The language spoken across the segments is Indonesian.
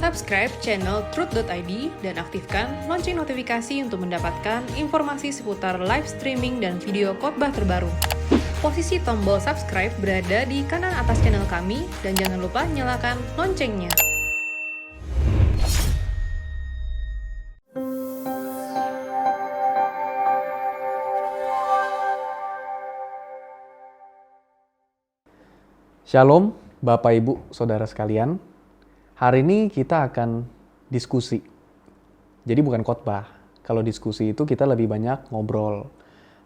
Subscribe channel Truth.id dan aktifkan lonceng notifikasi untuk mendapatkan informasi seputar live streaming dan video khotbah terbaru. Posisi tombol subscribe berada di kanan atas channel kami dan jangan lupa nyalakan loncengnya. Shalom, Bapak Ibu, Saudara sekalian. Hari ini kita akan diskusi. Jadi bukan khotbah. Kalau diskusi itu kita lebih banyak ngobrol.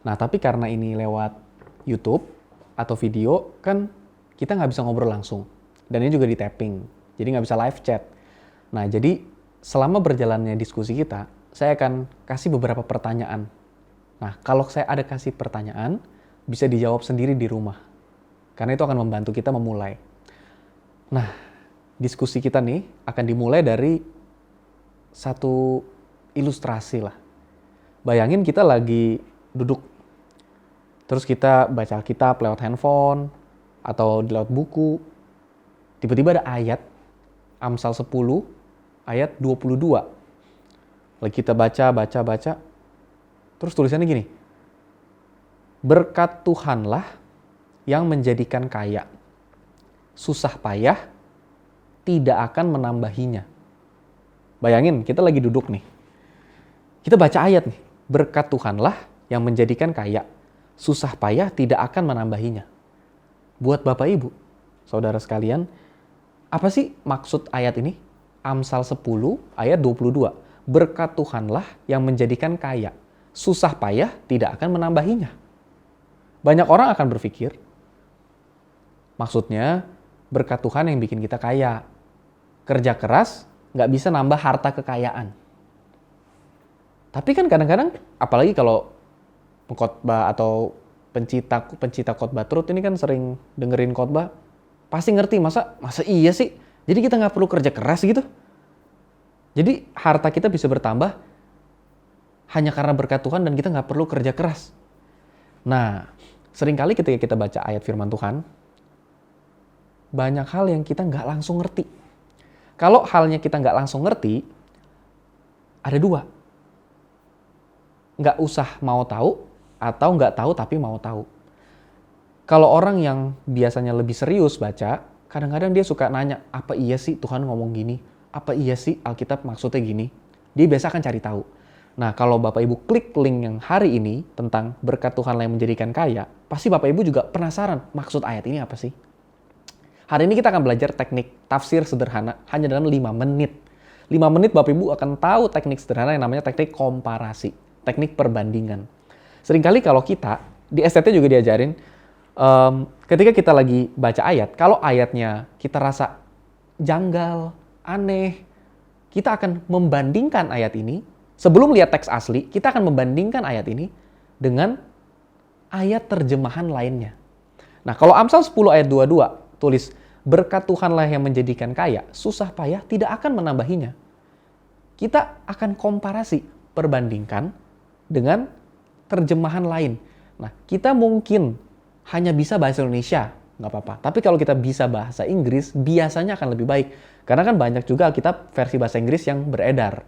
Nah, tapi karena ini lewat YouTube atau video, kan kita nggak bisa ngobrol langsung. Dan ini juga di tapping, jadi nggak bisa live chat. Nah, jadi selama berjalannya diskusi kita, saya akan kasih beberapa pertanyaan. Nah, kalau saya ada kasih pertanyaan, bisa dijawab sendiri di rumah. Karena itu akan membantu kita memulai. Nah, diskusi kita nih akan dimulai dari satu ilustrasi lah. Bayangin kita lagi duduk, terus kita baca Alkitab lewat handphone atau lewat buku. Tiba-tiba ada ayat, Amsal 10, ayat 22. Lagi kita baca, terus tulisannya gini, berkat Tuhanlah yang menjadikan kaya, susah payah tidak akan menambahinya. Bayangin, kita lagi duduk nih. Kita baca ayat nih, berkat Tuhanlah yang menjadikan kaya, susah payah tidak akan menambahinya. Buat Bapak Ibu, Saudara sekalian, apa sih maksud ayat ini? Amsal 10 ayat 22. Berkat Tuhanlah yang menjadikan kaya, susah payah tidak akan menambahinya. Banyak orang akan berpikir, maksudnya berkat Tuhan yang bikin kita kaya. Kerja keras nggak bisa nambah harta kekayaan. Tapi kan kadang-kadang, apalagi kalau pengkhotbah atau pencipta khotbah Truth ini kan sering dengerin khotbah, pasti ngerti masa iya sih? Jadi kita nggak perlu kerja keras gitu. Jadi harta kita bisa bertambah hanya karena berkat Tuhan dan kita nggak perlu kerja keras. Nah, seringkali ketika kita baca ayat firman Tuhan, banyak hal yang kita nggak langsung ngerti. Kalau halnya kita nggak langsung ngerti, ada dua. Nggak usah mau tahu, atau nggak tahu tapi mau tahu. Kalau orang yang biasanya lebih serius baca, kadang-kadang dia suka nanya, apa iya sih Tuhan ngomong gini? Apa iya sih Alkitab maksudnya gini? Dia biasa akan cari tahu. Nah, kalau Bapak Ibu klik link yang hari ini tentang berkat Tuhan yang menjadikan kaya, pasti Bapak Ibu juga penasaran maksud ayat ini apa sih? Hari ini kita akan belajar teknik tafsir sederhana hanya dalam 5 menit. 5 menit Bapak Ibu akan tahu teknik sederhana yang namanya teknik komparasi, teknik perbandingan. Seringkali kalau kita, di STT juga diajarin, ketika kita lagi baca ayat, kalau ayatnya kita rasa janggal, aneh, kita akan membandingkan ayat ini, sebelum lihat teks asli, kita akan membandingkan ayat ini dengan ayat terjemahan lainnya. Nah, kalau Amsal 10 ayat 22, tulis, berkat Tuhanlah yang menjadikan kaya, susah payah tidak akan menambahinya. Kita akan komparasi, perbandingkan dengan terjemahan lain. Nah, kita mungkin hanya bisa bahasa Indonesia, nggak apa-apa. Tapi kalau kita bisa bahasa Inggris, biasanya akan lebih baik. Karena kan banyak juga Alkitab versi bahasa Inggris yang beredar.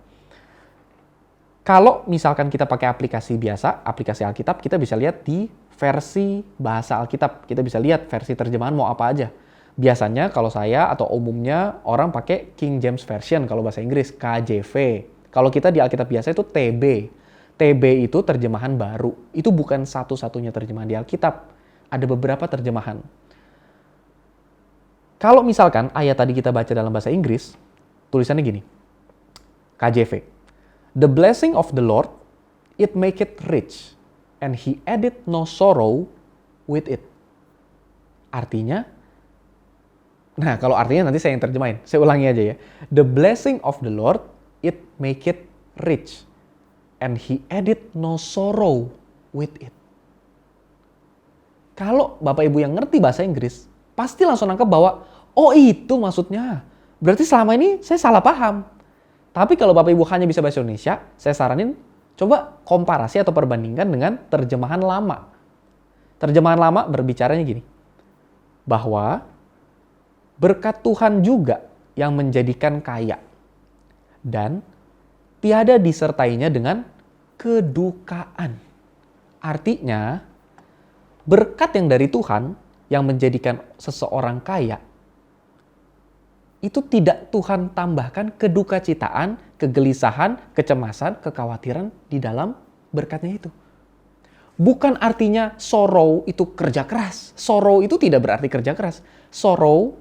Kalau misalkan kita pakai aplikasi biasa, aplikasi Alkitab, kita bisa lihat di versi bahasa Alkitab. Kita bisa lihat versi terjemahan mau apa aja. Biasanya kalau saya atau umumnya orang pakai King James Version kalau bahasa Inggris, KJV. Kalau kita di Alkitab biasa itu TB. TB itu terjemahan baru. Itu bukan satu-satunya terjemahan di Alkitab. Ada beberapa terjemahan. Kalau misalkan ayat tadi kita baca dalam bahasa Inggris, tulisannya gini. KJV. The blessing of the Lord, it make it rich, and he added no sorrow with it. Artinya, nah kalau artinya nanti saya yang terjemahin, saya ulangi aja ya. The blessing of the Lord, it make it rich, and he added no sorrow with it. Kalau Bapak Ibu yang ngerti bahasa Inggris, pasti langsung nangkep bahwa, oh itu maksudnya. Berarti selama ini saya salah paham. Tapi kalau Bapak Ibu hanya bisa bahasa Indonesia, saya saranin coba komparasi atau perbandingkan dengan terjemahan lama. Terjemahan lama berbicaranya gini, bahwa berkat Tuhan juga yang menjadikan kaya. dan tiada disertainya dengan kedukaan. Artinya, berkat yang dari Tuhan yang menjadikan seseorang kaya, itu tidak Tuhan tambahkan kedukacitaan, kegelisahan, kecemasan, kekhawatiran di dalam berkatnya itu. Bukan artinya sorrow itu kerja keras. Sorrow itu tidak berarti kerja keras. Sorrow,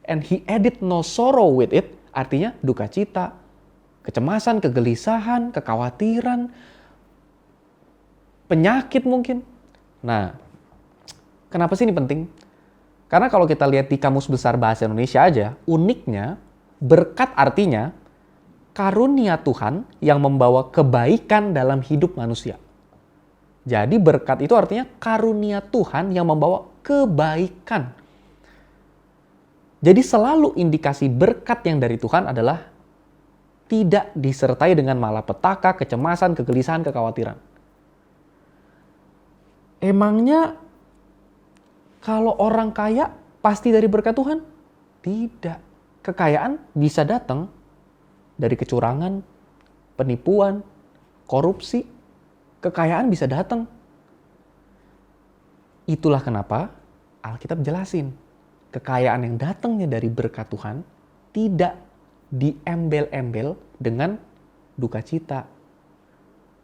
and he added no sorrow with it, artinya duka cita, kecemasan, kegelisahan, kekhawatiran, penyakit mungkin. Nah, kenapa sih ini penting? Karena kalau kita lihat di Kamus Besar Bahasa Indonesia aja, uniknya berkat artinya karunia Tuhan yang membawa kebaikan dalam hidup manusia. Jadi berkat itu artinya karunia Tuhan yang membawa kebaikan. Jadi selalu indikasi berkat yang dari Tuhan adalah tidak disertai dengan malapetaka, kecemasan, kegelisahan, kekhawatiran. Emangnya kalau orang kaya pasti dari berkat Tuhan? Tidak. Kekayaan bisa datang dari kecurangan, penipuan, korupsi. Kekayaan bisa datang. Itulah kenapa Alkitab jelasin. Kekayaan yang datangnya dari berkat Tuhan tidak diembel-embel dengan duka cita,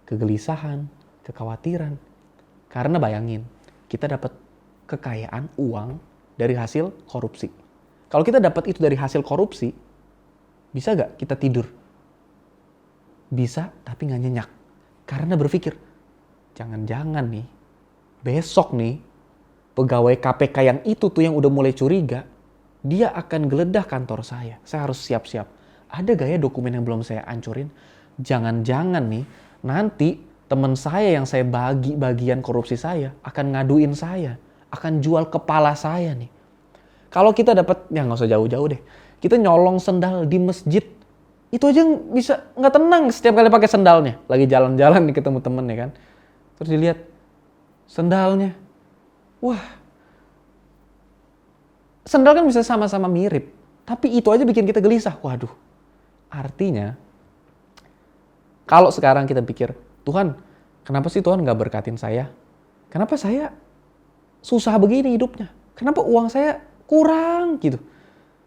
kegelisahan, kekhawatiran. Karena bayangin, kita dapat kekayaan uang dari hasil korupsi. Kalau kita dapat itu dari hasil korupsi, bisa gak kita tidur? Bisa, tapi gak nyenyak. Karena berpikir, jangan-jangan nih, besok nih, pegawai KPK yang itu tuh yang udah mulai curiga, dia akan geledah kantor saya. Saya harus siap-siap. Ada gak ya dokumen yang belum saya hancurin? Jangan-jangan nih, nanti teman saya yang saya bagi bagian korupsi saya akan ngaduin saya, akan jual kepala saya nih. Kalau kita dapat, ya nggak usah jauh-jauh deh. Kita nyolong sendal di masjid, itu aja bisa nggak tenang setiap kali pakai sendalnya. Lagi jalan-jalan nih ketemu temen ya kan. Terus dilihat sendalnya. Wah, sendal kan bisa sama-sama mirip. Tapi itu aja bikin kita gelisah. Waduh, artinya kalau sekarang kita pikir, Tuhan, kenapa sih Tuhan nggak berkatin saya? Kenapa saya susah begini hidupnya? Kenapa uang saya kurang gitu?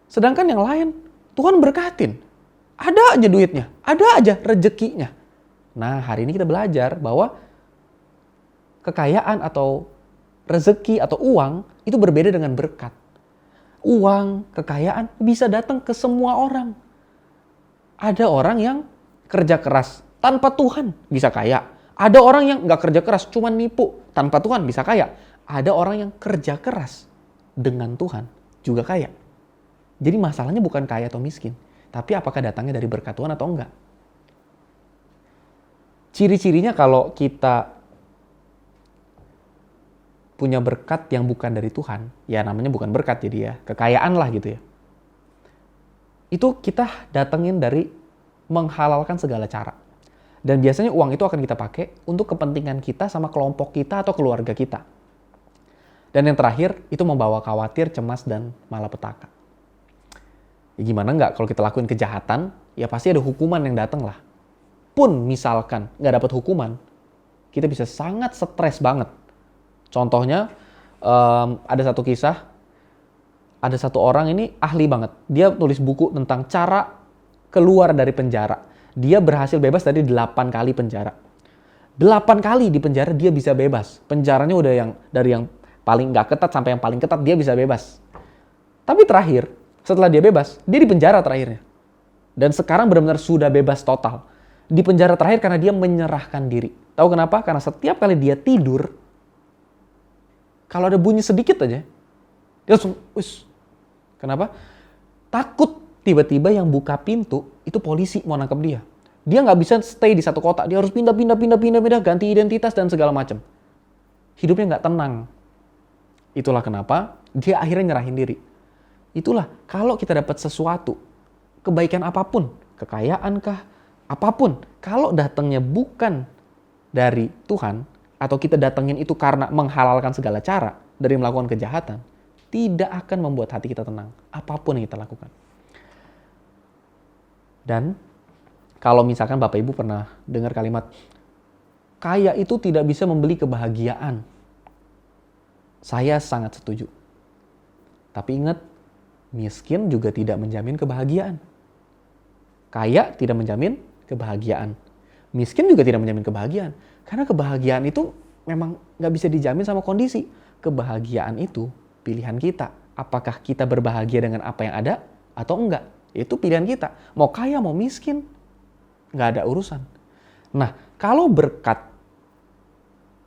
Sedangkan yang lain, Tuhan berkatin. Ada aja duitnya, ada aja rezekinya. Nah, hari ini kita belajar bahwa kekayaan atau rezeki atau uang itu berbeda dengan berkat. Uang, kekayaan bisa datang ke semua orang. Ada orang yang kerja keras tanpa Tuhan bisa kaya. Ada orang yang nggak kerja keras cuma nipu tanpa Tuhan bisa kaya. Ada orang yang kerja keras dengan Tuhan juga kaya. Jadi masalahnya bukan kaya atau miskin, tapi apakah datangnya dari berkat Tuhan atau enggak. Ciri-cirinya kalau kita punya berkat yang bukan dari Tuhan, ya namanya bukan berkat jadi ya, kekayaan lah gitu ya. Itu kita datengin dari menghalalkan segala cara. Dan biasanya uang itu akan kita pakai untuk kepentingan kita sama kelompok kita atau keluarga kita. Dan yang terakhir, itu membawa khawatir, cemas, dan malapetaka. Ya gimana nggak kalau kita lakuin kejahatan, ya pasti ada hukuman yang datang lah. Pun misalkan nggak dapat hukuman, kita bisa sangat stres banget. Contohnya, ada satu kisah, ada satu orang ini ahli banget. Dia tulis buku tentang cara keluar dari penjara. Dia berhasil bebas dari 8 kali penjara. 8 kali di penjara dia bisa bebas. Penjaranya udah dari yang paling nggak ketat sampai yang paling ketat dia bisa bebas. Tapi terakhir, setelah dia bebas, dia di penjara terakhirnya. Dan sekarang benar-benar sudah bebas total. Di penjara terakhir karena dia menyerahkan diri. Tahu kenapa? Karena setiap kali dia tidur, kalau ada bunyi sedikit aja, dia langsung, ush. Kenapa? Takut tiba-tiba yang buka pintu, itu polisi mau nangkep dia. Dia nggak bisa stay di satu kota, dia harus pindah, ganti identitas dan segala macam. Hidupnya nggak tenang. Itulah kenapa dia akhirnya nyerahin diri. Itulah, kalau kita dapat sesuatu, kebaikan apapun, kekayaan kah, apapun, kalau datangnya bukan dari Tuhan, atau kita datengin itu karena menghalalkan segala cara dari melakukan kejahatan, tidak akan membuat hati kita tenang, apapun yang kita lakukan. Dan Kalau misalkan Bapak Ibu pernah dengar kalimat, kaya itu tidak bisa membeli kebahagiaan. Saya sangat setuju. Tapi ingat, miskin juga tidak menjamin kebahagiaan. Kaya tidak menjamin kebahagiaan. Miskin juga tidak menjamin kebahagiaan. Karena kebahagiaan itu memang nggak bisa dijamin sama kondisi. Kebahagiaan itu pilihan kita. Apakah kita berbahagia dengan apa yang ada atau enggak? Itu pilihan kita. Mau kaya, mau miskin, nggak ada urusan. Nah, kalau berkat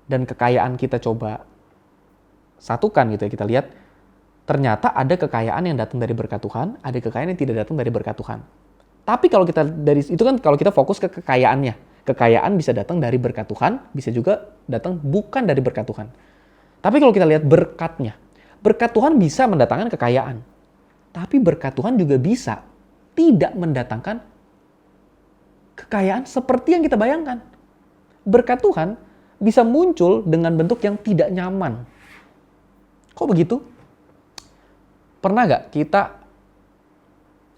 dan kekayaan kita coba satukan gitu ya, kita lihat ternyata ada kekayaan yang datang dari berkat Tuhan, ada kekayaan yang tidak datang dari berkat Tuhan. Tapi kalau kita dari itu kan kalau kita fokus ke kekayaannya. Kekayaan bisa datang dari berkat Tuhan, bisa juga datang bukan dari berkat Tuhan. Tapi kalau kita lihat berkatnya, berkat Tuhan bisa mendatangkan kekayaan. Tapi berkat Tuhan juga bisa tidak mendatangkan kekayaan seperti yang kita bayangkan. Berkat Tuhan bisa muncul dengan bentuk yang tidak nyaman. Kok begitu? Pernah nggak kita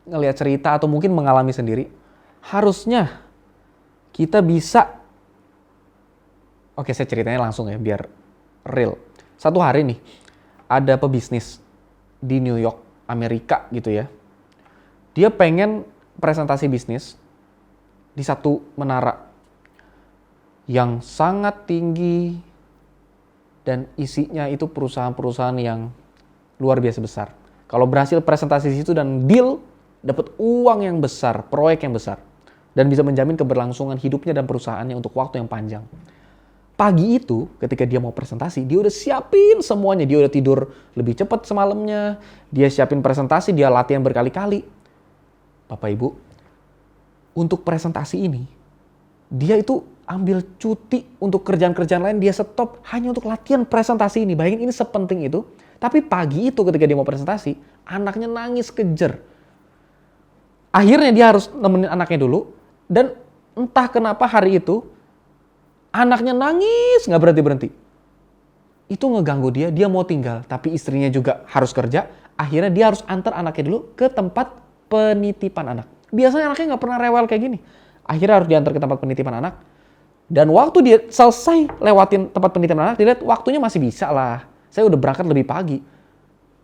ngelihat cerita atau mungkin mengalami sendiri? Harusnya kita bisa, oke saya ceritanya langsung ya biar real. Satu hari nih, ada pebisnis di New York, Amerika gitu ya. Dia pengen presentasi bisnis di satu menara yang sangat tinggi dan isinya itu perusahaan-perusahaan yang luar biasa besar. Kalau berhasil presentasi di situ dan deal, dapat uang yang besar, proyek yang besar. Dan bisa menjamin keberlangsungan hidupnya dan perusahaannya untuk waktu yang panjang. Pagi itu, ketika dia mau presentasi, dia udah siapin semuanya. Dia udah tidur lebih cepat semalamnya. Dia siapin presentasi, dia latihan berkali-kali. Bapak Ibu, untuk presentasi ini, dia itu ambil cuti untuk kerjaan-kerjaan lain. Dia stop hanya untuk latihan presentasi ini. Bayangin ini sepenting itu. Tapi pagi itu ketika dia mau presentasi, anaknya nangis kejer. Akhirnya dia harus nemenin anaknya dulu. Dan entah kenapa hari itu, anaknya nangis nggak berhenti-berhenti. Itu ngeganggu dia, dia mau tinggal. Tapi istrinya juga harus kerja. Akhirnya dia harus antar anaknya dulu ke tempat penitipan anak. Biasanya anaknya nggak pernah rewel kayak gini. Akhirnya harus diantar ke tempat penitipan anak. Dan waktu dia selesai lewatin tempat penitipan anak, dia lihat waktunya masih bisa lah. Saya udah berangkat lebih pagi.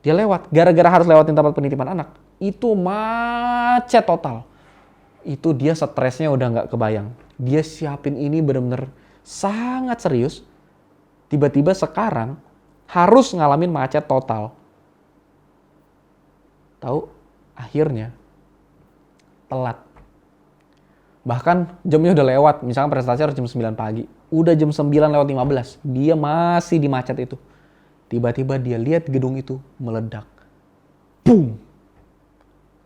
Dia lewat. Gara-gara harus lewatin tempat penitipan anak, itu macet total. Itu dia stresnya udah nggak kebayang. Dia siapin ini benar-benar sangat serius. Tiba-tiba sekarang harus ngalamin macet total. Tahu? Akhirnya telat. Bahkan jamnya udah lewat. Misalkan presentasi harus jam 9 pagi. Udah jam 9:15. Dia masih di macet itu. Tiba-tiba dia lihat gedung itu meledak. Boom!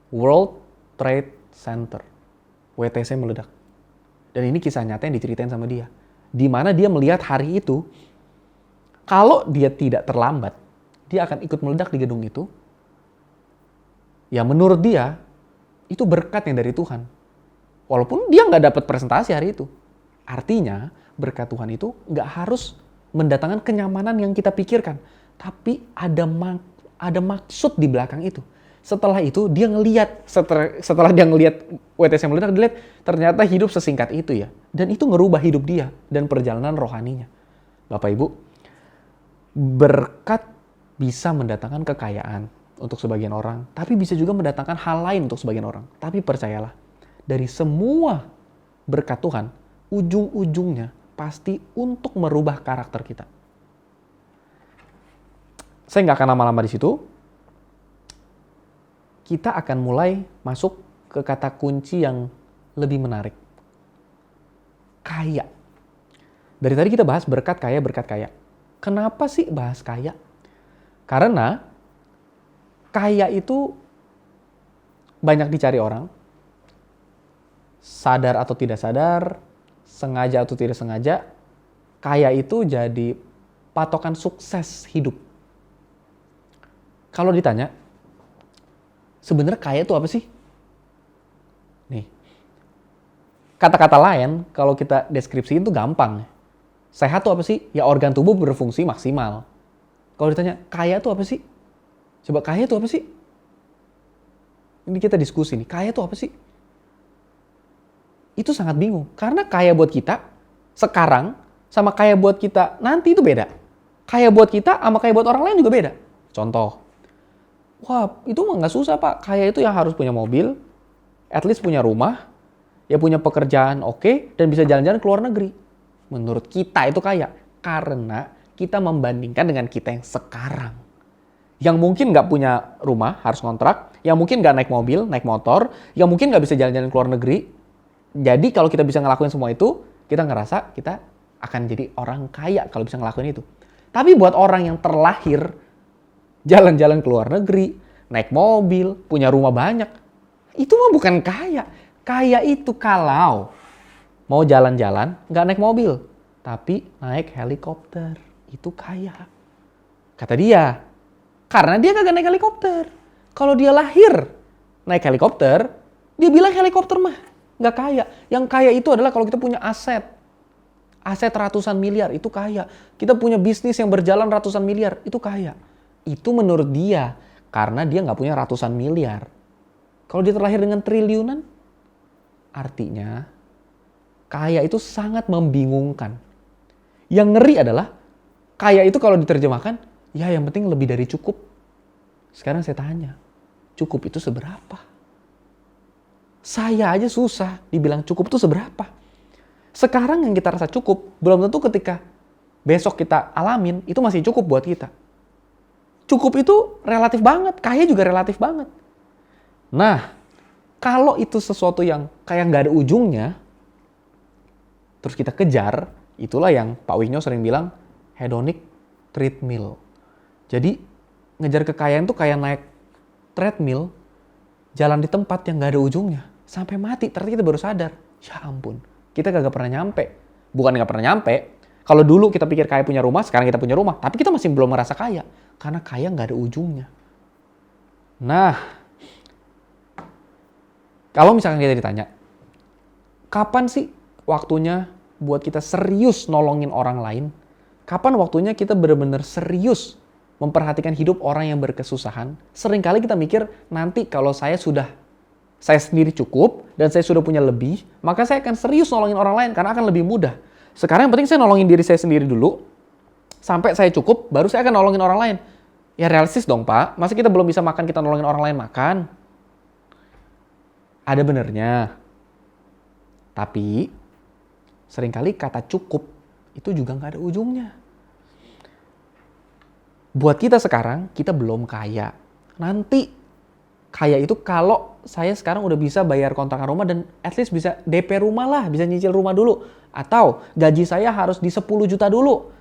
World Trade Center. WTC meledak. Dan ini kisah nyata yang diceritain sama dia. Di mana dia melihat hari itu, kalau dia tidak terlambat, dia akan ikut meledak di gedung itu. Ya menurut dia, itu berkat yang dari Tuhan. Walaupun dia nggak dapat presentasi hari itu. Artinya, berkat Tuhan itu nggak harus mendatangkan kenyamanan yang kita pikirkan. Tapi ada maksud di belakang itu. Setelah itu dia ngelihat, setelah dia ngelihat WTC meledak, dia lihat ternyata hidup sesingkat itu ya. Dan itu ngerubah hidup dia dan perjalanan rohaninya. Bapak Ibu, berkat bisa mendatangkan kekayaan untuk sebagian orang, tapi bisa juga mendatangkan hal lain untuk sebagian orang. Tapi percayalah, dari semua berkat Tuhan, ujung-ujungnya pasti untuk merubah karakter kita. Saya nggak akan lama-lama di situ. Kita akan mulai masuk ke kata kunci yang lebih menarik. Kaya. Dari tadi kita bahas berkat kaya, berkat kaya. Kenapa sih bahas kaya? Karena kaya itu banyak dicari orang. Sadar atau tidak sadar, sengaja atau tidak sengaja, kaya itu jadi patokan sukses hidup. Kalau ditanya, sebenarnya kaya itu apa sih? Nih, kata-kata lain kalau kita deskripsiin itu gampang. Sehat itu apa sih? Ya organ tubuh berfungsi maksimal. Kalau ditanya, kaya itu apa sih? Coba kaya itu apa sih? Ini kita diskusi nih, kaya itu apa sih? itu sangat bingung. Karena kaya buat kita sekarang sama kaya buat kita nanti itu beda. Kaya buat kita sama kaya buat orang lain juga beda. Contoh, wah itu mah nggak susah Pak. Kaya itu yang harus punya mobil, at least punya rumah, ya punya pekerjaan oke, dan bisa jalan-jalan ke luar negeri. Menurut kita itu kaya. Karena kita membandingkan dengan kita yang sekarang. Yang mungkin nggak punya rumah, harus kontrak. Yang mungkin nggak naik mobil, naik motor. Yang mungkin nggak bisa jalan-jalan ke luar negeri. Jadi kalau kita bisa ngelakuin semua itu, kita ngerasa kita akan jadi orang kaya kalau bisa ngelakuin itu. Tapi buat orang yang terlahir, jalan-jalan ke luar negeri, naik mobil, punya rumah banyak, itu mah bukan kaya. Kaya itu kalau mau jalan-jalan, nggak naik mobil, tapi naik helikopter. Itu kaya. Kata dia, karena dia kagak naik helikopter. Kalau dia lahir naik helikopter, dia bilang helikopter mah nggak kaya. Yang kaya itu adalah kalau kita punya aset. Aset ratusan miliar, itu kaya. Kita punya bisnis yang berjalan ratusan miliar, itu kaya. Itu menurut dia, karena dia nggak punya ratusan miliar. Kalau dia terlahir dengan triliunan, artinya kaya itu sangat membingungkan. Yang ngeri adalah kaya itu kalau diterjemahkan, ya yang penting lebih dari cukup. Sekarang saya tanya, cukup itu seberapa? Saya aja susah dibilang cukup itu seberapa. Sekarang yang kita rasa cukup, belum tentu ketika besok kita alamin, itu masih cukup buat kita. Cukup itu relatif banget, kaya juga relatif banget. Nah, kalau itu sesuatu yang kayak nggak ada ujungnya, terus kita kejar, itulah yang Pak Wihnyo sering bilang hedonic treadmill. Jadi ngejar kekayaan tuh kayak naik treadmill, jalan di tempat yang nggak ada ujungnya, sampai mati. Ternyata kita baru sadar, ya ampun, kita kagak pernah nyampe. Bukan nggak pernah nyampe. Kalau dulu kita pikir kaya punya rumah, sekarang kita punya rumah, tapi kita masih belum merasa kaya, karena kaya nggak ada ujungnya. Nah, kalau misalkan kita ditanya, kapan sih waktunya buat kita serius nolongin orang lain? Kapan waktunya kita benar-benar serius memperhatikan hidup orang yang berkesusahan? Seringkali kita mikir, nanti kalau saya sendiri cukup dan saya sudah punya lebih, maka saya akan serius nolongin orang lain karena akan lebih mudah. Sekarang yang penting saya nolongin diri saya sendiri dulu, sampai saya cukup, baru saya akan nolongin orang lain. Ya realistis dong Pak, masa kita belum bisa makan, kita nolongin orang lain makan? Ada benernya. Tapi seringkali kata cukup itu juga nggak ada ujungnya. Buat kita sekarang, kita belum kaya. Nanti kaya itu kalau saya sekarang udah bisa bayar kontrakan rumah dan at least bisa DP rumah lah, bisa nyicil rumah dulu. Atau gaji saya harus di 10 juta dulu.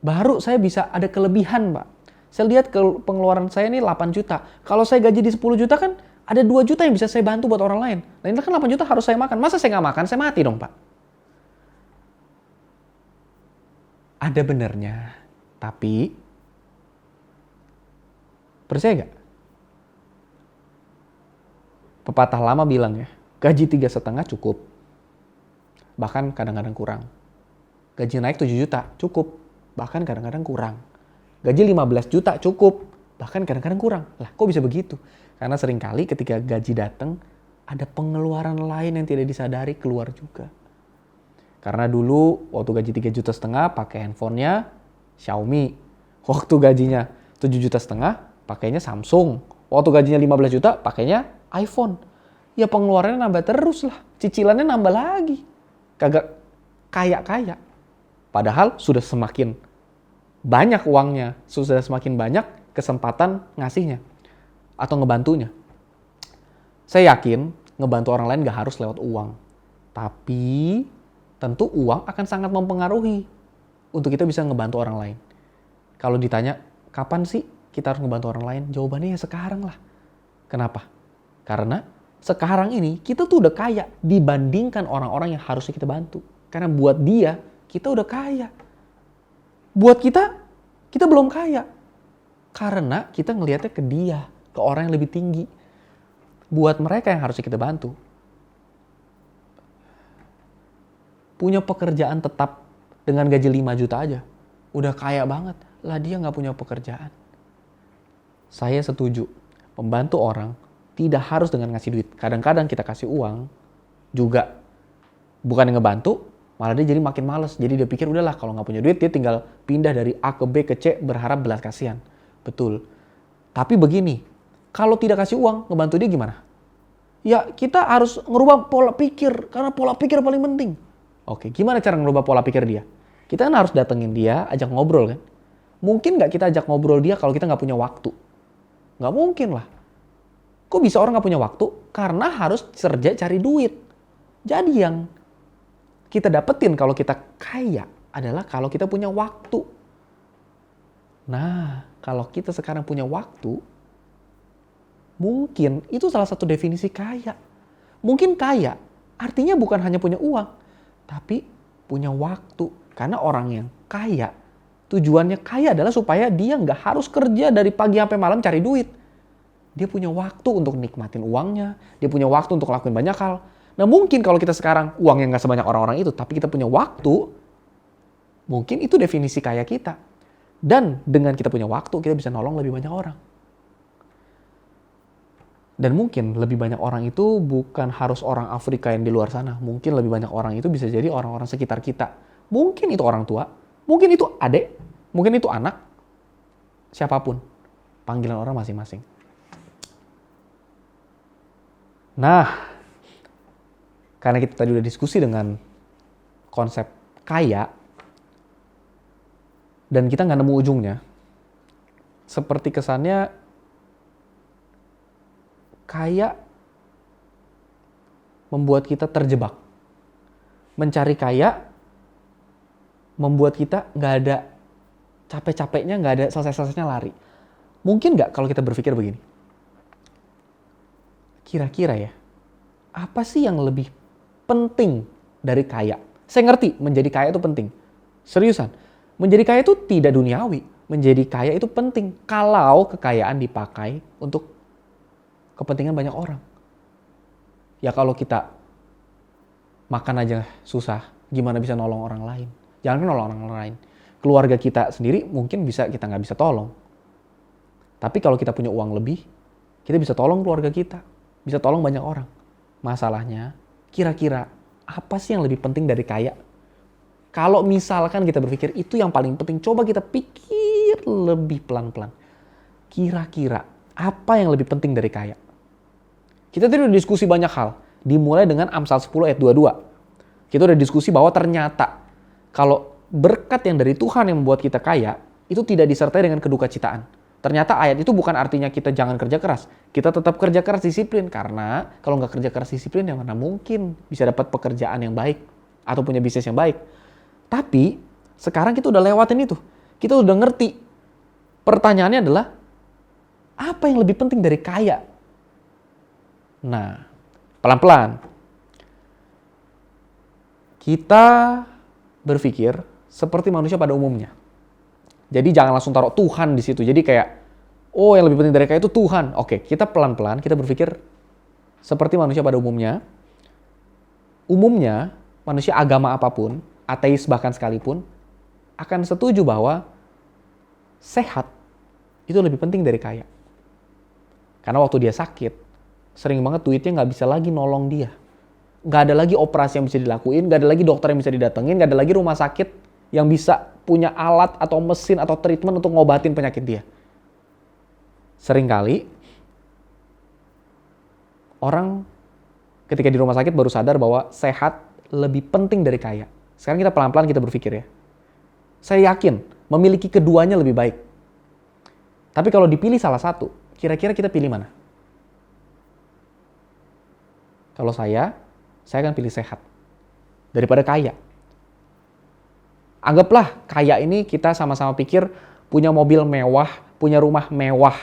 Baru saya bisa ada kelebihan Pak. Saya lihat pengeluaran saya ini 8 juta. Kalau saya gaji di 10 juta kan ada 2 juta yang bisa saya bantu buat orang lain. Nah ini kan 8 juta harus saya makan. Masa saya nggak makan, saya mati dong Pak. Ada benernya. Tapi, percaya gak? Pepatah lama bilang ya, gaji 3,5 cukup. Bahkan kadang-kadang kurang. Gaji naik 7 juta cukup. Bahkan kadang-kadang kurang. Gaji 15 juta cukup. Bahkan kadang-kadang kurang. Lah kok bisa begitu? Karena seringkali ketika gaji datang, ada pengeluaran lain yang tidak disadari keluar juga. Karena dulu waktu gaji 3,5 juta pakai handphonenya Xiaomi. Waktu gajinya 7,5 juta pakainya Samsung. Waktu gajinya 15 juta pakainya iPhone. Ya pengeluarannya nambah terus lah. Cicilannya nambah lagi. Kagak kaya-kaya. Padahal sudah semakin banyak uangnya. Sudah semakin banyak kesempatan ngasihnya. Atau ngebantunya. Saya yakin ngebantu orang lain gak harus lewat uang. Tapi tentu uang akan sangat mempengaruhi untuk kita bisa ngebantu orang lain. Kalau ditanya, kapan sih kita harus ngebantu orang lain? Jawabannya ya sekarang lah. Kenapa? Karena sekarang ini kita tuh udah kaya dibandingkan orang-orang yang harusnya kita bantu. Karena buat dia, kita udah kaya. Buat kita belum kaya. Karena kita ngelihatnya ke dia, ke orang yang lebih tinggi. Buat mereka yang harusnya kita bantu. Punya pekerjaan tetap dengan gaji 5 juta aja, udah kaya banget. Lah dia nggak punya pekerjaan. Saya setuju, membantu orang tidak harus dengan ngasih duit. Kadang-kadang kita kasih uang, juga bukan yang ngebantu, malah dia jadi makin males. Jadi dia pikir udahlah kalau nggak punya duit dia tinggal pindah dari A ke B ke C berharap belas kasihan. Betul. Tapi begini, kalau tidak kasih uang ngebantu dia gimana? Ya kita harus ngerubah pola pikir karena pola pikir paling penting. Oke, gimana cara ngerubah pola pikir dia? Kita kan harus datengin dia, ajak ngobrol kan. Mungkin nggak kita ajak ngobrol dia kalau kita nggak punya waktu? Nggak mungkin lah. Kok bisa orang nggak punya waktu? Karena harus kerja cari duit. Jadi yang kita dapetin kalau kita kaya adalah kalau kita punya waktu. Nah, kalau kita sekarang punya waktu, mungkin itu salah satu definisi kaya. Mungkin kaya artinya bukan hanya punya uang, tapi punya waktu. Karena orang yang kaya, tujuannya kaya adalah supaya dia nggak harus kerja dari pagi sampai malam cari duit. Dia punya waktu untuk nikmatin uangnya, dia punya waktu untuk lakuin banyak hal. Nah mungkin kalau kita sekarang uangnya nggak sebanyak orang-orang itu, tapi kita punya waktu, mungkin itu definisi kaya kita. Dan dengan kita punya waktu, kita bisa nolong lebih banyak orang. Dan mungkin lebih banyak orang itu bukan harus orang Afrika yang di luar sana. Mungkin lebih banyak orang itu bisa jadi orang-orang sekitar kita. Mungkin itu orang tua, mungkin itu adik, mungkin itu anak, siapapun. Panggilan orang masing-masing. Nah, karena kita tadi udah diskusi dengan konsep kaya, dan kita nggak nemu ujungnya, seperti kesannya kaya membuat kita terjebak. Mencari kaya membuat kita nggak ada capek-capeknya, nggak ada selesai-selesainya lari. Mungkin nggak kalau kita berpikir begini? Kira-kira ya, apa sih yang lebih penting dari kaya? Saya ngerti menjadi kaya itu penting. Seriusan, menjadi kaya itu tidak duniawi. Menjadi kaya itu penting kalau kekayaan dipakai untuk kepentingan banyak orang. Ya kalau kita makan aja susah, gimana bisa nolong orang lain? Jangan nolong orang lain. Keluarga kita sendiri mungkin kita nggak bisa tolong. Tapi kalau kita punya uang lebih, kita bisa tolong keluarga kita. Bisa tolong banyak orang. Masalahnya, kira-kira apa sih yang lebih penting dari kaya? Kalau misalkan kita berpikir itu yang paling penting, coba kita pikir lebih pelan-pelan. Kira-kira apa yang lebih penting dari kaya? Kita tadi udah diskusi banyak hal. Dimulai dengan Amsal 10 ayat 22. Kita udah diskusi bahwa ternyata kalau berkat yang dari Tuhan yang membuat kita kaya, itu tidak disertai dengan kedukacitaaan. Ternyata ayat itu bukan artinya kita jangan kerja keras. Kita tetap kerja keras disiplin. Karena kalau nggak kerja keras disiplin, ya mana mungkin bisa dapat pekerjaan yang baik. Atau punya bisnis yang baik. Tapi sekarang kita udah lewatin itu. Kita udah ngerti. Pertanyaannya adalah, apa yang lebih penting dari kaya? Nah, pelan-pelan. Kita berpikir seperti manusia pada umumnya. Jadi jangan langsung taruh Tuhan di situ. Jadi kayak, oh yang lebih penting dari kaya itu Tuhan. Oke, kita pelan-pelan, kita berpikir seperti manusia pada umumnya. Umumnya, manusia agama apapun, ateis bahkan sekalipun, akan setuju bahwa sehat itu lebih penting dari kaya. Karena waktu dia sakit, sering banget duitnya nggak bisa lagi nolong dia. Nggak ada lagi operasi yang bisa dilakuin, nggak ada lagi dokter yang bisa didatengin, nggak ada lagi rumah sakit yang bisa punya alat atau mesin atau treatment untuk ngobatin penyakit dia. Seringkali orang ketika di rumah sakit baru sadar bahwa sehat lebih penting dari kaya. Sekarang kita pelan-pelan kita berpikir ya. Saya yakin memiliki keduanya lebih baik. Tapi kalau dipilih salah satu, kira-kira kita pilih mana? Kalau saya akan pilih sehat daripada kaya. Anggaplah kaya ini kita sama-sama pikir punya mobil mewah, punya rumah mewah,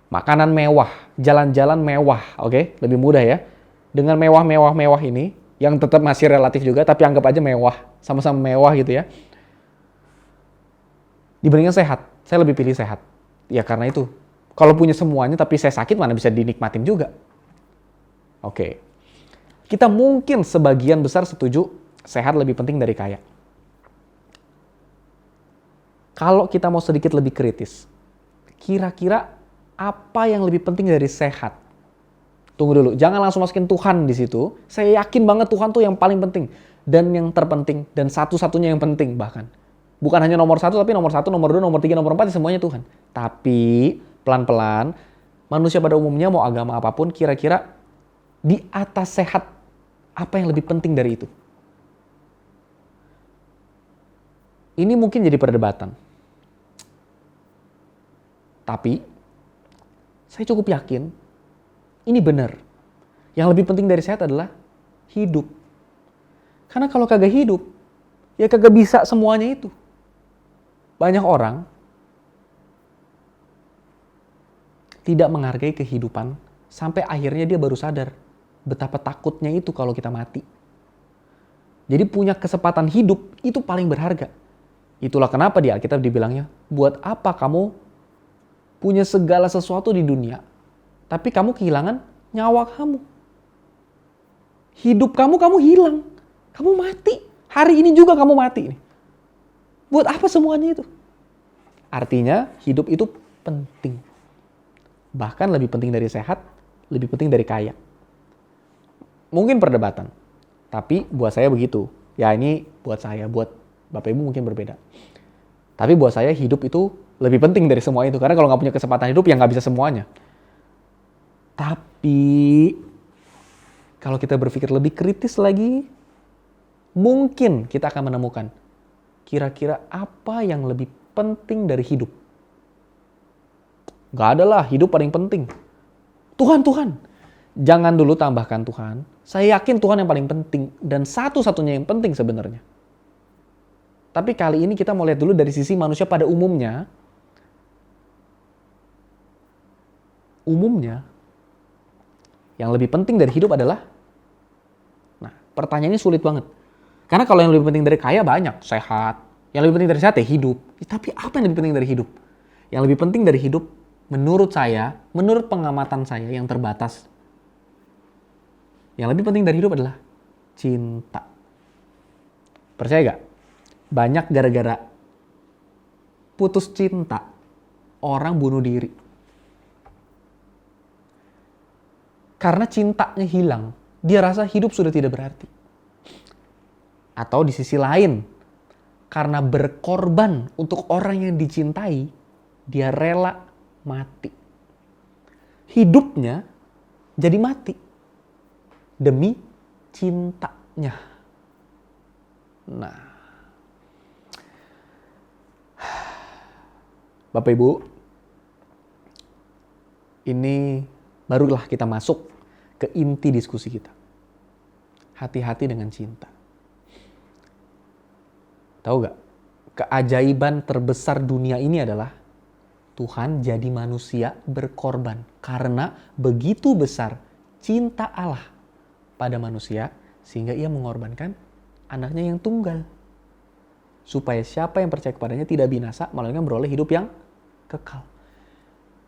makanan mewah, jalan-jalan mewah, oke? Lebih mudah ya. Dengan mewah ini, yang tetap masih relatif juga, tapi anggap aja mewah, sama-sama mewah gitu ya. Dibandingkan sehat, saya lebih pilih sehat. Ya karena itu, kalau punya semuanya tapi saya sakit mana bisa dinikmatin juga. Oke. Kita mungkin sebagian besar setuju sehat lebih penting dari kaya. Kalau kita mau sedikit lebih kritis, kira-kira apa yang lebih penting dari sehat? Tunggu dulu, jangan langsung masukin Tuhan di situ. Saya yakin banget Tuhan tuh yang paling penting. Dan yang terpenting, dan satu-satunya yang penting bahkan. Bukan hanya nomor 1, tapi nomor 1, nomor 2, nomor 3, nomor 4, semuanya Tuhan. Tapi pelan-pelan, manusia pada umumnya mau agama apapun, kira-kira di atas sehat, apa yang lebih penting dari itu? Ini mungkin jadi perdebatan. Tapi, saya cukup yakin, ini benar. Yang lebih penting dari sehat adalah hidup. Karena kalau kagak hidup, ya kagak bisa semuanya itu. Banyak orang tidak menghargai kehidupan sampai akhirnya dia baru sadar betapa takutnya itu kalau kita mati. Jadi punya kesempatan hidup itu paling berharga. Itulah kenapa di Alkitab dibilangnya, buat apa kamu punya segala sesuatu di dunia, tapi kamu kehilangan nyawa kamu. Hidup kamu hilang. Kamu mati. Hari ini juga kamu mati. Buat apa semuanya itu? Artinya hidup itu penting. Bahkan lebih penting dari sehat, lebih penting dari kaya. Mungkin perdebatan. Tapi buat saya begitu. Ya ini buat saya, buat Bapak Ibu mungkin berbeda. Tapi buat saya hidup itu lebih penting dari semua itu. Karena kalau nggak punya kesempatan hidup ya nggak bisa semuanya. Tapi kalau kita berpikir lebih kritis lagi, mungkin kita akan menemukan kira-kira apa yang lebih penting dari hidup. Gak ada lah, hidup paling penting. Tuhan. Jangan dulu tambahkan Tuhan. Saya yakin Tuhan yang paling penting dan satu-satunya yang penting sebenarnya. Tapi kali ini kita mau lihat dulu dari sisi manusia pada umumnya. Yang lebih penting dari hidup adalah, nah pertanyaan ini sulit banget. Karena kalau yang lebih penting dari kaya banyak, sehat. Yang lebih penting dari sehat ya hidup. Tapi apa yang lebih penting dari hidup? Yang lebih penting dari hidup menurut saya, menurut pengamatan saya yang terbatas, yang lebih penting dari hidup adalah cinta. Percaya gak? Banyak gara-gara putus cinta, orang bunuh diri. Karena cintanya hilang, dia rasa hidup sudah tidak berarti. Atau di sisi lain, karena berkorban untuk orang yang dicintai, dia rela mati. Hidupnya jadi mati demi cintanya. Nah, Bapak Ibu, ini barulah kita masuk ke inti diskusi kita. Hati-hati dengan cinta. Tahu gak? Keajaiban terbesar dunia ini adalah Tuhan jadi manusia berkorban. Karena begitu besar cinta Allah pada manusia, sehingga ia mengorbankan anaknya yang tunggal. Supaya siapa yang percaya kepadanya tidak binasa, melainkan beroleh hidup yang kekal.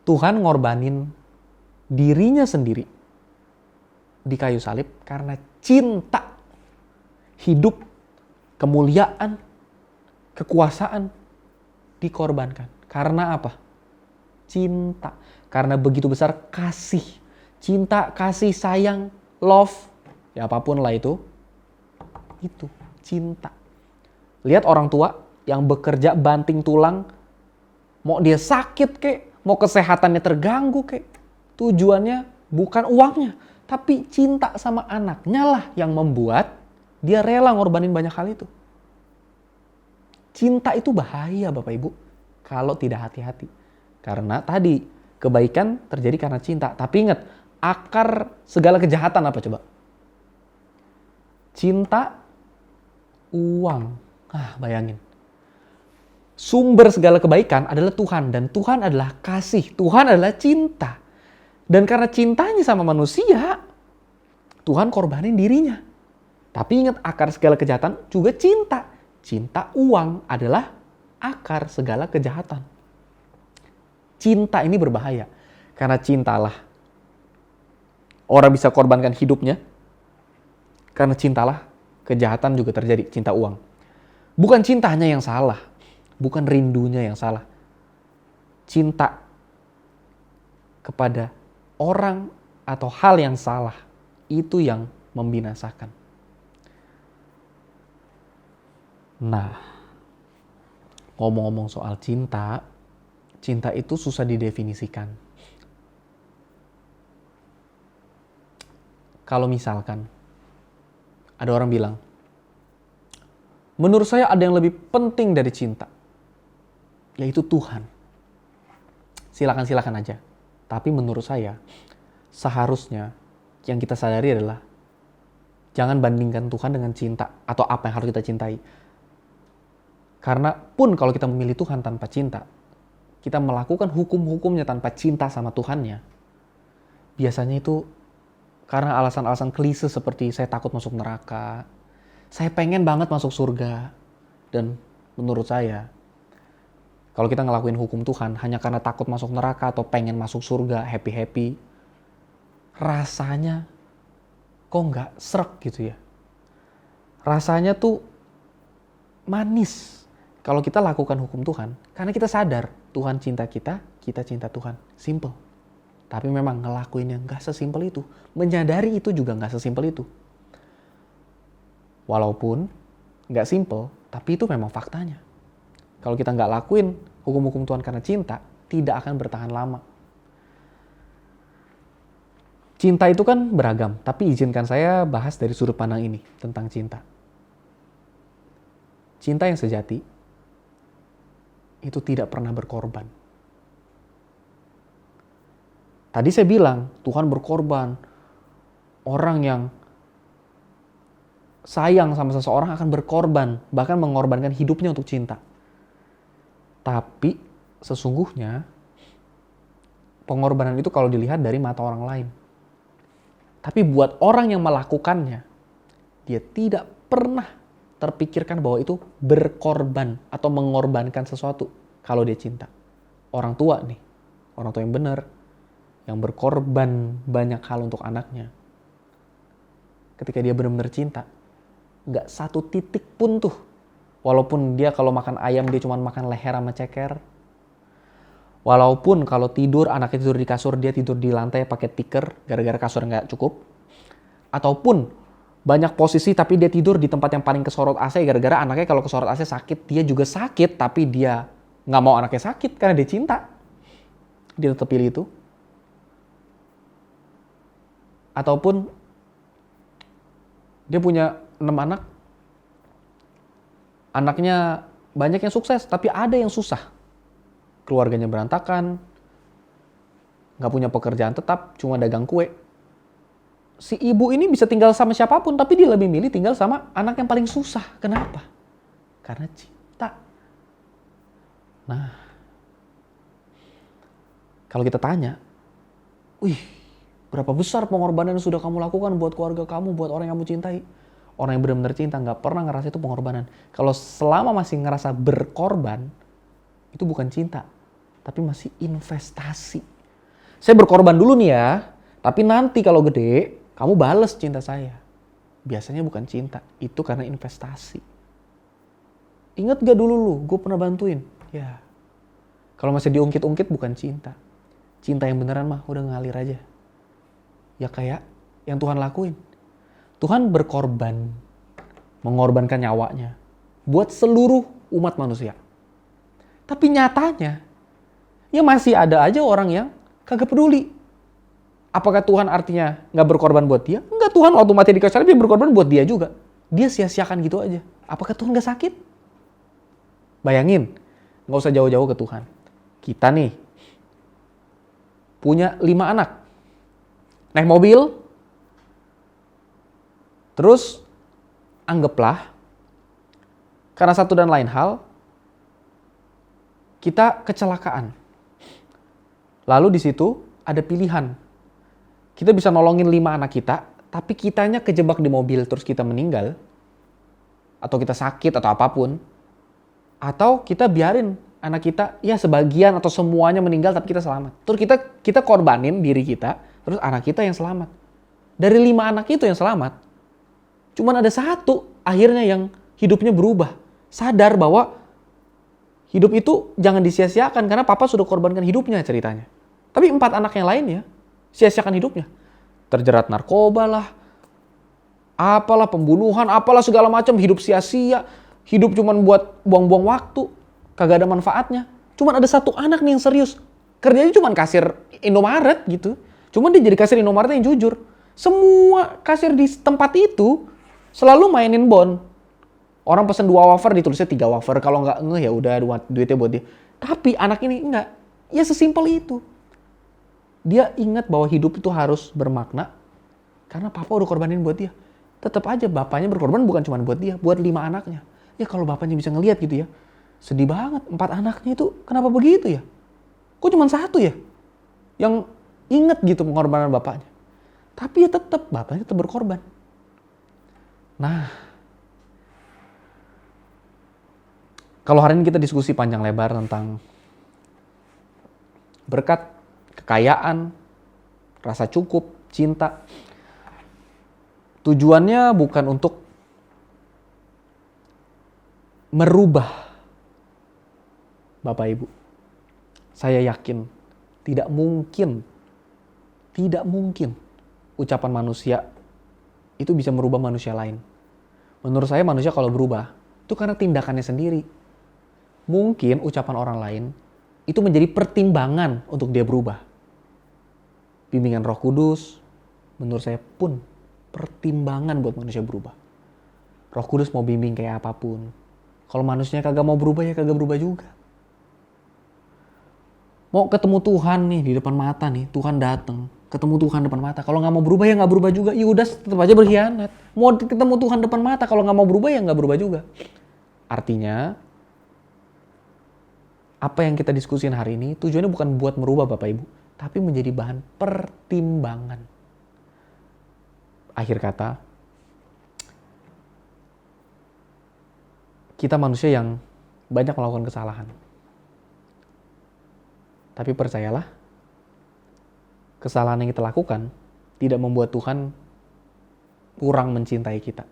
Tuhan ngorbanin dirinya sendiri di kayu salib karena cinta. Hidup, kemuliaan, kekuasaan dikorbankan. Karena apa? Cinta. Karena begitu besar kasih. Cinta, kasih, sayang, love. Ya apapun lah itu. Itu cinta. Lihat orang tua yang bekerja banting tulang. Mau dia sakit kek. Mau kesehatannya terganggu kek. Tujuannya bukan uangnya. Tapi cinta sama anaknya lah yang membuat dia rela ngorbanin banyak hal itu. Cinta itu bahaya Bapak Ibu kalau tidak hati-hati. Karena tadi kebaikan terjadi karena cinta. Tapi ingat, akar segala kejahatan apa coba? Cinta, uang. Bayangin. Sumber segala kebaikan adalah Tuhan. Dan Tuhan adalah kasih. Tuhan adalah cinta. Dan karena cintanya sama manusia, Tuhan korbanin dirinya. Tapi ingat, akar segala kejahatan juga cinta. Cinta, uang adalah akar segala kejahatan. Cinta ini berbahaya. Karena cintalah orang bisa korbankan hidupnya. Karena cintalah kejahatan juga terjadi. Cinta uang. Bukan cintanya yang salah. Bukan rindunya yang salah. Cinta kepada orang atau hal yang salah, itu yang membinasakan. Nah, ngomong-ngomong soal cinta, cinta itu susah didefinisikan. Kalau misalkan ada orang bilang, menurut saya ada yang lebih penting dari cinta, yaitu Tuhan. Silakan aja. Tapi menurut saya, seharusnya yang kita sadari adalah jangan bandingkan Tuhan dengan cinta atau apa yang harus kita cintai. Karena pun kalau kita memilih Tuhan tanpa cinta, kita melakukan hukum-hukumnya tanpa cinta sama Tuhannya, biasanya itu karena alasan-alasan klise seperti saya takut masuk neraka, saya pengen banget masuk surga. Dan menurut saya, kalau kita ngelakuin hukum Tuhan hanya karena takut masuk neraka atau pengen masuk surga, happy-happy, rasanya kok nggak srek gitu ya. Rasanya tuh manis kalau kita lakukan hukum Tuhan, karena kita sadar Tuhan cinta kita, kita cinta Tuhan. Simple. Tapi memang ngelakuinnya nggak sesimpel itu. Menyadari itu juga nggak sesimpel itu. Walaupun nggak simple, tapi itu memang faktanya. Kalau kita nggak lakuin hukum-hukum Tuhan karena cinta, tidak akan bertahan lama. Cinta itu kan beragam, tapi izinkan saya bahas dari sudut pandang ini tentang cinta. Cinta yang sejati itu tidak pernah berkorban. Tadi saya bilang, Tuhan berkorban. Orang yang sayang sama seseorang akan berkorban, bahkan mengorbankan hidupnya untuk cinta. Tapi sesungguhnya pengorbanan itu kalau dilihat dari mata orang lain. Tapi buat orang yang melakukannya, dia tidak pernah terpikirkan bahwa itu berkorban atau mengorbankan sesuatu kalau dia cinta. Orang tua nih, orang tua yang benar, yang berkorban banyak hal untuk anaknya. Ketika dia benar-benar cinta, nggak satu titik pun tuh. Walaupun dia kalau makan ayam dia cuma makan leher sama ceker. Walaupun kalau tidur, anaknya tidur di kasur, dia tidur di lantai pakai tikar gara-gara kasur nggak cukup. Ataupun banyak posisi tapi dia tidur di tempat yang paling kesorot AC gara-gara anaknya kalau kesorot AC sakit, dia juga sakit tapi dia nggak mau anaknya sakit karena dia cinta. Dia tetap pilih itu. Ataupun dia punya 6 anak, anaknya banyak yang sukses tapi ada yang susah. Keluarganya berantakan, nggak punya pekerjaan tetap, cuma dagang kue. Si ibu ini bisa tinggal sama siapapun, tapi dia lebih milih tinggal sama anak yang paling susah. Kenapa? Karena cinta. Nah, kalau kita tanya, berapa besar pengorbanan yang sudah kamu lakukan buat keluarga kamu, buat orang yang kamu cintai? Orang yang benar-benar cinta nggak pernah ngerasa itu pengorbanan. Kalau selama masih ngerasa berkorban, itu bukan cinta, tapi masih investasi. Saya berkorban dulu nih ya, tapi nanti kalau gede, kamu bales cinta saya. Biasanya bukan cinta, itu karena investasi. Ingat gak dulu lu, gue pernah bantuin? Ya, kalau masih diungkit-ungkit bukan cinta. Cinta yang beneran mah udah ngalir aja. Ya kayak yang Tuhan lakuin. Tuhan berkorban, mengorbankan nyawanya buat seluruh umat manusia. Tapi nyatanya, ya masih ada aja orang yang kagak peduli. Apakah Tuhan artinya nggak berkorban buat dia? Enggak, Tuhan waktu mati di kayu salib dia berkorban buat dia juga. Dia sia-siakan gitu aja. Apakah Tuhan nggak sakit? Bayangin, nggak usah jauh-jauh ke Tuhan. Kita nih, punya 5 anak. Naik mobil, terus anggaplah karena satu dan lain hal kita kecelakaan. Lalu di situ ada pilihan. Kita bisa nolongin 5 anak kita, tapi kitanya kejebak di mobil terus kita meninggal, atau kita sakit atau apapun, atau kita biarin anak kita ya sebagian atau semuanya meninggal tapi kita selamat. Terus kita korbanin diri kita, terus anak kita yang selamat. Dari 5 anak itu yang selamat, cuman ada 1 akhirnya yang hidupnya berubah. Sadar bahwa hidup itu jangan disia-siakan karena papa sudah korbankan hidupnya ceritanya. Tapi 4 anak yang lainnya sia-siakan hidupnya. terjerat narkoba lah, apalah pembunuhan, apalah segala macam, hidup sia-sia, hidup cuman buat buang-buang waktu, kagak ada manfaatnya. Cuman ada satu anak nih yang serius, kerjanya cuman kasir Indomaret gitu. Cuman dia jadi kasir Indomaret yang jujur. Semua kasir di tempat itu selalu mainin bon. Orang pesen 2 wafer ditulisnya 3 wafer, kalau nggak ngeh ya udah duitnya buat dia. Tapi anak ini enggak, ya sesimpel itu. Dia ingat bahwa hidup itu harus bermakna karena papa udah korbanin buat dia. Tetap aja bapaknya berkorban bukan cuma buat dia, buat 5 anaknya. Ya kalau bapaknya bisa ngelihat gitu ya, sedih banget. 4 anaknya itu kenapa begitu ya? Kok cuma 1 ya yang inget gitu pengorbanan bapaknya? Tapi ya tetap bapaknya tetap berkorban. Nah, kalau hari ini kita diskusi panjang lebar tentang berkat, kekayaan, rasa cukup, cinta. Tujuannya bukan untuk merubah Bapak Ibu. Saya yakin tidak mungkin ucapan manusia itu bisa merubah manusia lain. Menurut saya manusia kalau berubah itu karena tindakannya sendiri. Mungkin ucapan orang lain itu menjadi pertimbangan untuk dia berubah. Bimbingan Roh Kudus menurut saya pun pertimbangan buat manusia berubah. Roh Kudus mau bimbing kayak apapun. Kalau manusia kagak mau berubah ya kagak berubah juga. Mau ketemu Tuhan nih di depan mata nih, Tuhan datang, ketemu Tuhan depan mata. Kalau nggak mau berubah ya nggak berubah juga. Ya udah tetap aja berkhianat. Mau ketemu Tuhan depan mata, kalau nggak mau berubah ya nggak berubah juga. Artinya apa yang kita diskusin hari ini tujuannya bukan buat merubah Bapak Ibu, tapi menjadi bahan pertimbangan. Akhir kata, kita manusia yang banyak melakukan kesalahan. Tapi percayalah, kesalahan yang kita lakukan tidak membuat Tuhan kurang mencintai kita.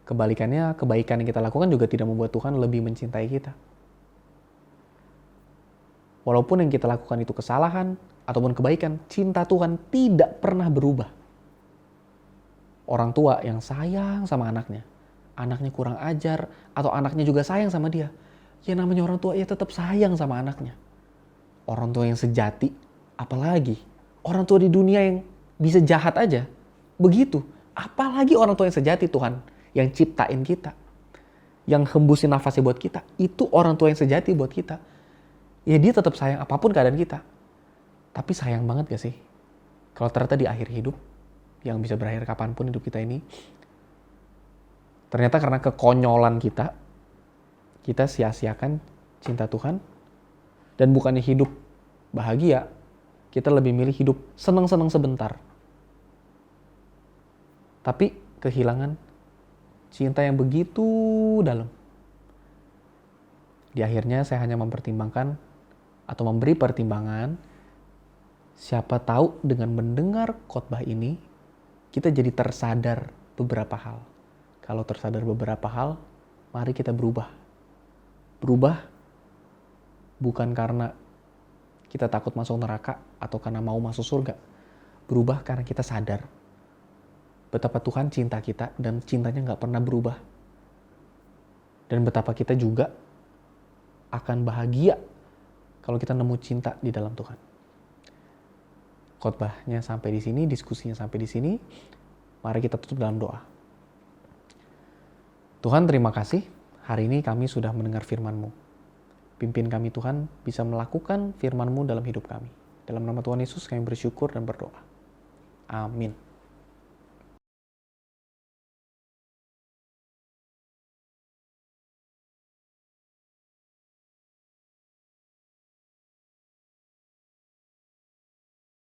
Kebalikannya, kebaikan yang kita lakukan juga tidak membuat Tuhan lebih mencintai kita. Walaupun yang kita lakukan itu kesalahan ataupun kebaikan, cinta Tuhan tidak pernah berubah. Orang tua yang sayang sama anaknya kurang ajar, atau anaknya juga sayang sama dia, ya namanya orang tua ya tetap sayang sama anaknya. Orang tua yang sejati, apalagi orang tua di dunia yang bisa jahat aja, begitu. Apalagi orang tua yang sejati Tuhan, yang ciptain kita, yang hembusin nafasnya buat kita, itu orang tua yang sejati buat kita. Ya dia tetap sayang apapun keadaan kita. Tapi sayang banget gak sih kalau ternyata di akhir hidup, yang bisa berakhir kapanpun hidup kita ini, ternyata karena kekonyolan kita sia-siakan cinta Tuhan, dan bukannya hidup bahagia, kita lebih milih hidup senang-senang sebentar. Tapi kehilangan cinta yang begitu dalam. Di akhirnya saya hanya mempertimbangkan atau memberi pertimbangan, siapa tahu dengan mendengar khotbah ini, kita jadi tersadar beberapa hal. Kalau tersadar beberapa hal, mari kita berubah. Berubah bukan karena kita takut masuk neraka atau karena mau masuk surga. Berubah karena kita sadar betapa Tuhan cinta kita dan cintanya gak pernah berubah. Dan betapa kita juga akan bahagia kalau kita nemu cinta di dalam Tuhan. Khotbahnya sampai di sini, diskusinya sampai di sini. Mari kita tutup dalam doa. Tuhan, terima kasih. Hari ini kami sudah mendengar firman-Mu. Pimpin kami Tuhan bisa melakukan firman-Mu dalam hidup kami. Dalam nama Tuhan Yesus kami bersyukur dan berdoa. Amin.